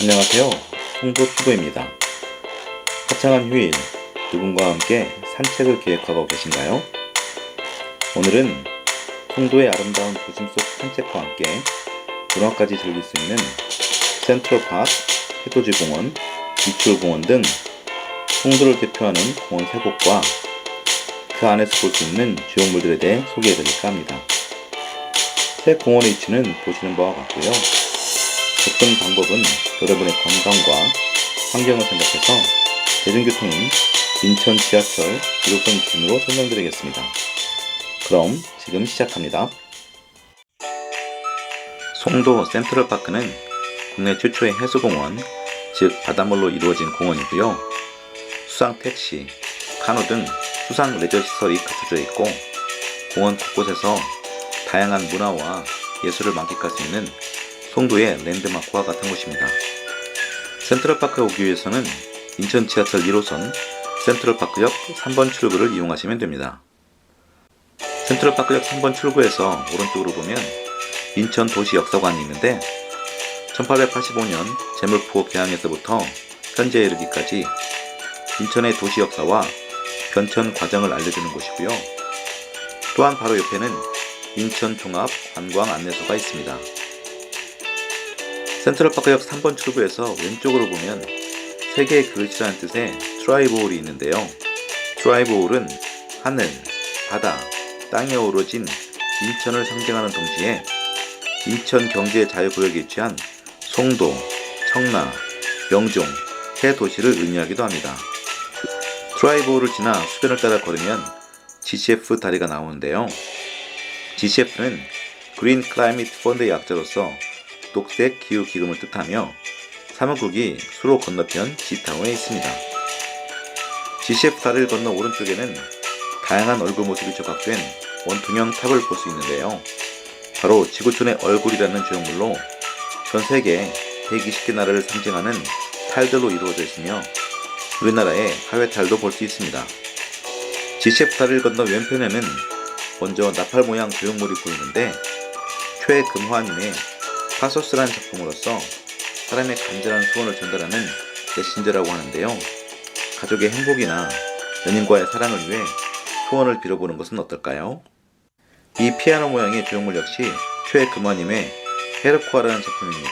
안녕하세요. 송도 투도입니다. 화창한 휴일, 누군가와 함께 산책을 계획하고 계신가요? 오늘은 송도의 아름다운 도심 속 산책과 함께 문화까지 즐길 수 있는 센트럴파크, 해돋이공원, 미추홀공원 등 송도를 대표하는 공원 3곳과 그 안에서 볼 수 있는 주요물들에 대해 소개해드릴까 합니다. 새 공원의 위치는 보시는 바와 같고요. 접근 방법은 여러분의 건강과 환경을 생각해서 대중교통인 인천 지하철 1호선 기준으로 설명드리겠습니다. 그럼 지금 시작합니다. 송도 센트럴파크는 국내 최초의 해수공원, 즉 바닷물로 이루어진 공원이고요. 수상 택시, 카누 등 수상 레저 시설이 갖춰져 있고 공원 곳곳에서 다양한 문화와 예술을 만끽할 수 있는 송도의 랜드마크와 같은 곳입니다. 센트럴파크에 오기 위해서는 인천 지하철 1호선 센트럴파크역 3번 출구를 이용하시면 됩니다. 센트럴파크역 3번 출구에서 오른쪽으로 보면 인천 도시역사관이 있는데 1885년 제물포 개항에서부터 현재에 이르기까지 인천의 도시역사와 변천 과정을 알려주는 곳이고요. 또한 바로 옆에는 인천 종합 관광 안내소가 있습니다. 센트럴파크역 3번 출구에서 왼쪽으로 보면 3개의 그릇이라는 뜻의 트라이브홀이 있는데요. 트라이브홀은 하늘, 바다, 땅에 어우러진 인천을 상징하는 동시에 인천 경제 자유구역에 위치한 송도, 청라, 명종, 세 도시를 의미하기도 합니다. 트라이브홀을 지나 수변을 따라 걸으면 GCF 다리가 나오는데요. GCF는 그린 클라이밋 펀드의 약자로서 녹색 기후 기금을 뜻하며 사무국이 수로 건너편 G타운에 있습니다. GCF 다리를 건너 오른쪽에는 다양한 얼굴 모습이 조각된 원통형 탑을 볼 수 있는데요. 바로 지구촌의 얼굴이라는 조형물로 전 세계 120개 나라를 상징하는 탈들로 이루어져 있으며 우리나라의 하회탈도 볼 수 있습니다. GCF 다리를 건너 왼편에는 먼저 나팔 모양 조형물이 보이는데 최금화님의 파소스라는 작품으로서 사람의 간절한 소원을 전달하는 메신저라고 하는데요. 가족의 행복이나 연인과의 사랑을 위해 소원을 빌어보는 것은 어떨까요? 이 피아노 모양의 조형물 역시 최금화님의 헤르코아라는 작품입니다.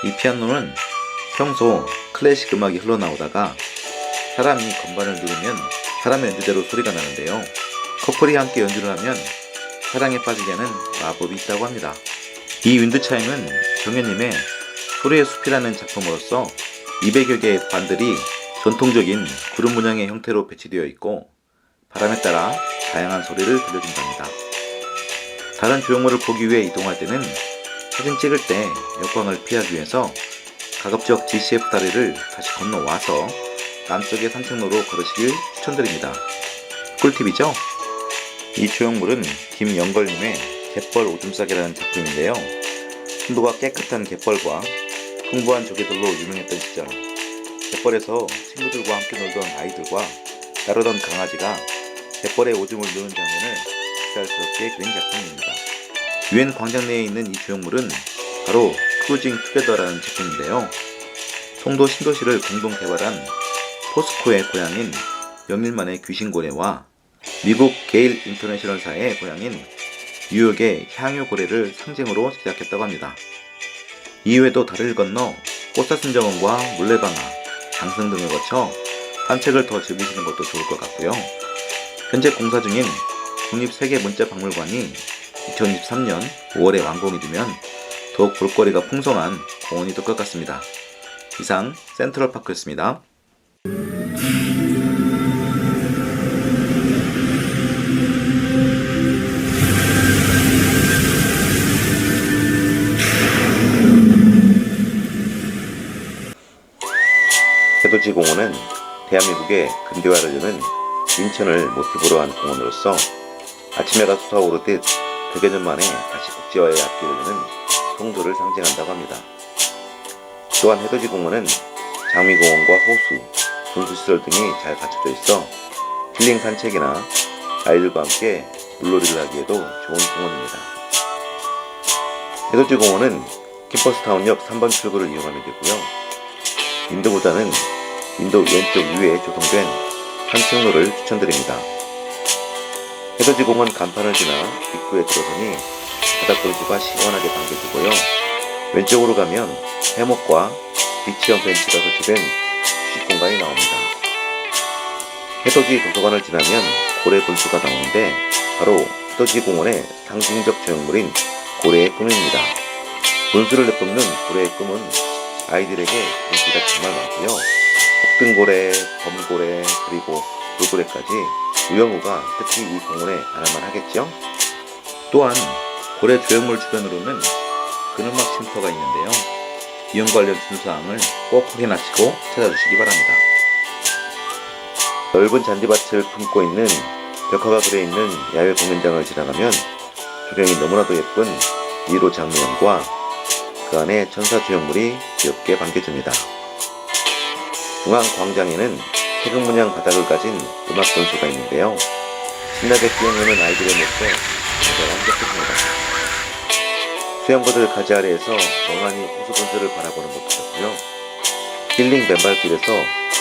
이 피아노는 평소 클래식 음악이 흘러나오다가 사람이 건반을 누르면 사람의 연주대로 소리가 나는데요. 커플이 함께 연주를 하면 사랑에 빠지게 하는 마법이 있다고 합니다. 이 윈드차임은 정현님의 소리의 숲이라는 작품으로서 200여 개의 관들이 전통적인 구름 문양의 형태로 배치되어 있고 바람에 따라 다양한 소리를 들려준답니다. 다른 조형물을 보기 위해 이동할 때는 사진 찍을 때 역광을 피하기 위해서 가급적 GCF 다리를 다시 건너와서 남쪽의 산책로로 걸으시길 추천드립니다. 꿀팁이죠? 이 조형물은 김영걸님의 갯벌 오줌싸개라는 작품인데요. 순도가 깨끗한 갯벌과 풍부한 조개들로 유명했던 시절 갯벌에서 친구들과 함께 놀던 아이들과 나르던 강아지가 갯벌에 오줌을 누는 장면을 쌀스럽게 그린 작품입니다. 유엔 광장 내에 있는 이 조형물은 바로 크루징 투게더라는 작품인데요. 송도 신도시를 공동 개발한 포스코의 고향인 영일만의 귀신고래와 미국 게일 인터내셔널사의 고향인 뉴욕의 향유고래를 상징으로 제작했다고 합니다. 이후에도 다리를 건너 꽃사슴정원과 물레방아, 장승 등을 거쳐 산책을 더 즐기시는 것도 좋을 것 같고요. 현재 공사 중인 국립세계문자박물관이 2023년 5월에 완공이 되면 더욱 볼거리가 풍성한 공원이 될 것 같습니다. 이상 센트럴파크였습니다. 해돋이공원은 대한민국의 근대화를 이루는 인천을 모티브로 한 공원으로서 아침해가 솟아오르듯 100여 년 만에 다시 국제화의 앞길을 여는 송도를 상징한다고 합니다. 또한 해돋이공원은 장미공원과 호수, 분수시설 등이 잘 갖춰져 있어 힐링 산책이나 아이들과 함께 물놀이를 하기에도 좋은 공원입니다. 해돋이공원은 캠퍼스타운역 3번 출구를 이용하면 되고요. 인도보다는 인도 왼쪽 위에 조성된 산책로를 추천드립니다. 해돋이공원 간판을 지나 입구에 들어서니 바닥분수가 시원하게 반겨주고요. 왼쪽으로 가면 해먹과 비치형 벤치가 설치된 휴식 공간이 나옵니다. 해돋이 도서관을 지나면 고래 분수가 나오는데 바로 해돋이 공원의 상징적 조형물인 고래의 꿈입니다. 분수를 내뿜는 고래의 꿈은 아이들에게 인기가 정말 많고요. 혹등고래, 범고래, 그리고 돌고래까지 유형우가 특히 이 공원에 알아만 하겠죠. 또한 고래 조형물 주변으로는 그늘막 쉼터가 있는데요. 이용 관련 준수사항을 꼭 확인하시고 찾아주시기 바랍니다. 넓은 잔디밭을 품고 있는 벽화가 그려있는 야외 공연장을 지나가면 조경이 너무나도 예쁜 1호 장미연과 그 안에 천사 조형물이 귀엽게 반겨줍니다. 중앙 광장에는 태극문양 바닥을 가진 음악 분수가 있는데요. 신나게 뛰어노는 아이들의 모습에 굉장한 격했습니다. 수영거들 가지 아래에서 멍하니 호수 분수를 바라보는 것도 좋고요. 힐링 맨발길에서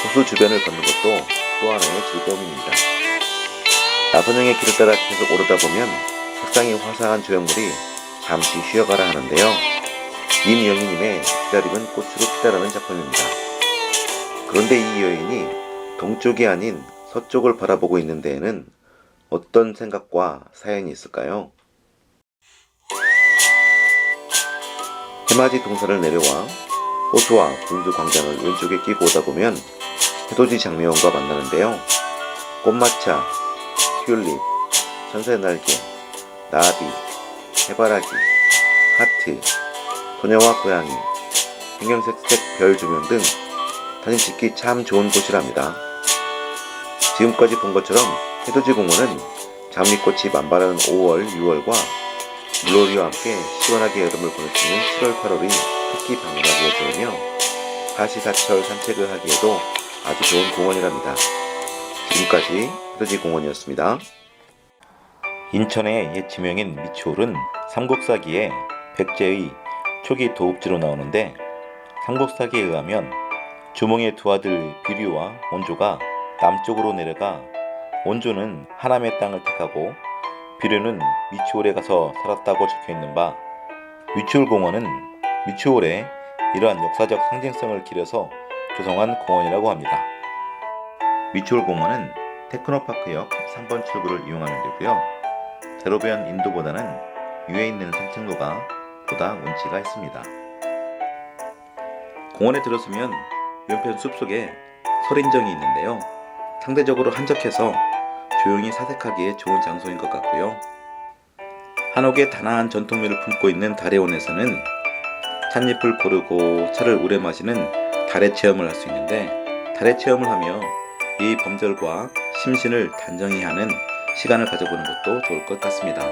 호수 주변을 걷는 것도 또 하나의 즐거움입니다. 나선형의 길을 따라 계속 오르다 보면 색상이 화사한 조형물이 잠시 쉬어가라 하는데요. 임영희님의 기다림은 꽃으로 피다라는 작품입니다. 그런데 이 여인이 동쪽이 아닌 서쪽을 바라보고 있는 데에는 어떤 생각과 사연이 있을까요? 해맞이 동산을 내려와 호수와 분수 광장을 왼쪽에 끼고 오다 보면 해돋이 장미원과 만나는데요. 꽃마차, 튤립, 천사의 날개, 나비, 해바라기, 하트, 소녀와 고양이, 형형색색 별 조명 등 사진 찍기 참 좋은 곳이랍니다. 지금까지 본 것처럼 해돋이 공원은 장미꽃이 만발한 5월, 6월과 물놀이와 함께 시원하게 여름을 보낼 수 있는 7월, 8월이 특히 방문하기에 좋으며 사시사철 산책을 하기에도 아주 좋은 공원이랍니다. 지금까지 해돋이 공원이었습니다. 인천의 옛 지명인 미추홀은 삼국사기에 백제의 초기 도읍지로 나오는데 삼국사기에 의하면 주몽의 두 아들 비류와 원조가 남쪽으로 내려가 원조는 하남의 땅을 택하고 비류는 미추홀에 가서 살았다고 적혀있는 바 미추홀 공원은 미추홀의 이러한 역사적 상징성을 기려서 조성한 공원이라고 합니다. 미추홀 공원은 테크노파크역 3번 출구를 이용하면 되고요. 대로변 인도보다는 위에 있는 산책로가 보다 운치가 있습니다. 공원에 들어서면 왼편 숲속에 설인정이 있는데요. 상대적으로 한적해서 조용히 사색하기에 좋은 장소인 것 같고요. 한옥의 단아한 전통미를 품고 있는 달해원에서는 찻잎을 고르고 차를 우려 마시는 달해 체험을 할 수 있는데 달해 체험을 하며 이 범절과 심신을 단정히 하는 시간을 가져보는 것도 좋을 것 같습니다.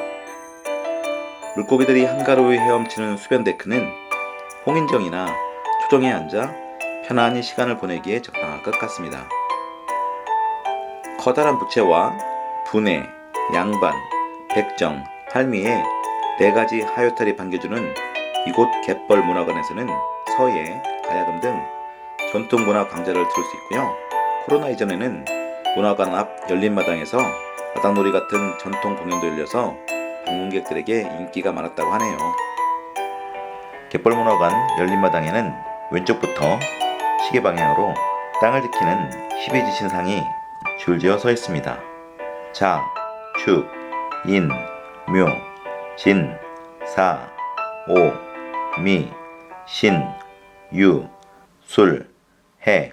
물고기들이 한가로이 헤엄치는 수변데크는 홍인정이나 초정에 앉아 편안히 시간을 보내기에 적당할 것 같습니다. 커다란 부채와 분해, 양반, 백정, 할미의 4가지 하요탈이 반겨주는 이곳 갯벌 문화관에서는 서예, 가야금 등 전통 문화 강좌를 들을 수 있고요. 코로나 이전에는 문화관 앞 열린마당에서 마당놀이 같은 전통 공연도 열려서 방문객들에게 인기가 많았다고 하네요. 갯벌문화관 열린마당에는 왼쪽부터 시계 방향으로 땅을 지키는 12지 신상이 줄지어 서 있습니다. 자, 축, 인, 묘, 진, 사, 오, 미, 신, 유, 술, 해.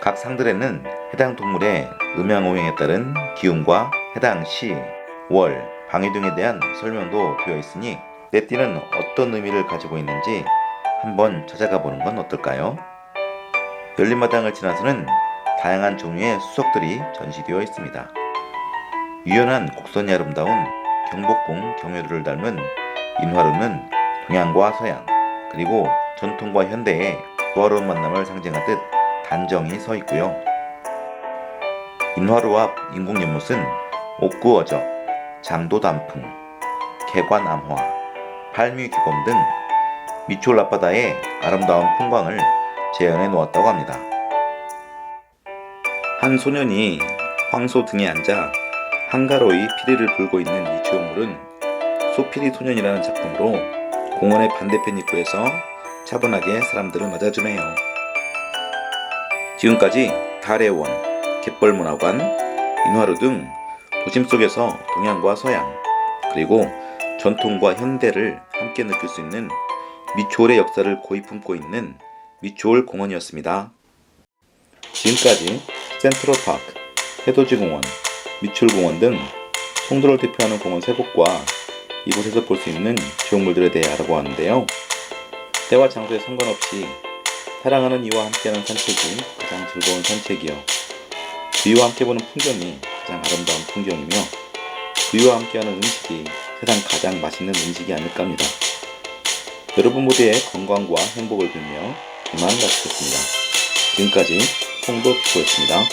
각 상들에는 해당 동물의 음양오행에 따른 기운과 해당 시, 월, 방위 등에 대한 설명도 되어 있으니 떼띠는 어떤 의미를 가지고 있는지 한번 찾아가 보는 건 어떨까요? 열린마당을 지나서는 다양한 종류의 수석들이 전시되어 있습니다. 유연한 곡선이 아름다운 경복궁 경회루를 닮은 인화루는 동양과 서양 그리고 전통과 현대의 조화로운 만남을 상징하듯 단정히 서 있고요. 인화루 앞 인공연못은 옥구어적, 장도단풍, 개관암화, 팔미규범 등 미추홀 앞바다의 아름다운 풍광을 재현해 놓았다고 합니다. 한 소년이 황소 등에 앉아 한가로이 피리를 불고 있는 이 주역물은 소피리 소년이라는 작품으로 공원의 반대편 입구에서 차분하게 사람들을 맞아주네요. 지금까지 달의 원, 갯벌문화관, 인화루 등 도심 속에서 동양과 서양, 그리고 전통과 현대를 함께 느낄 수 있는 미추홀의 역사를 고이 품고 있는 미추홀 공원이었습니다. 지금까지 센트럴파크, 해돋이공원, 미추홀공원 등 송도를 대표하는 공원 3곳과 이곳에서 볼 수 있는 지역물들에 대해 알아보았는데요. 때와 장소에 상관없이 사랑하는 이와 함께하는 산책이 가장 즐거운 산책이요, 그이와 함께 보는 풍경이 가장 아름다운 풍경이며, 그이와 함께하는 음식이 세상 가장 맛있는 음식이 아닐까 합니다. 여러분 모두의 건강과 행복을 빌며 이만 마치겠습니다. 지금까지 송도 피코였습니다.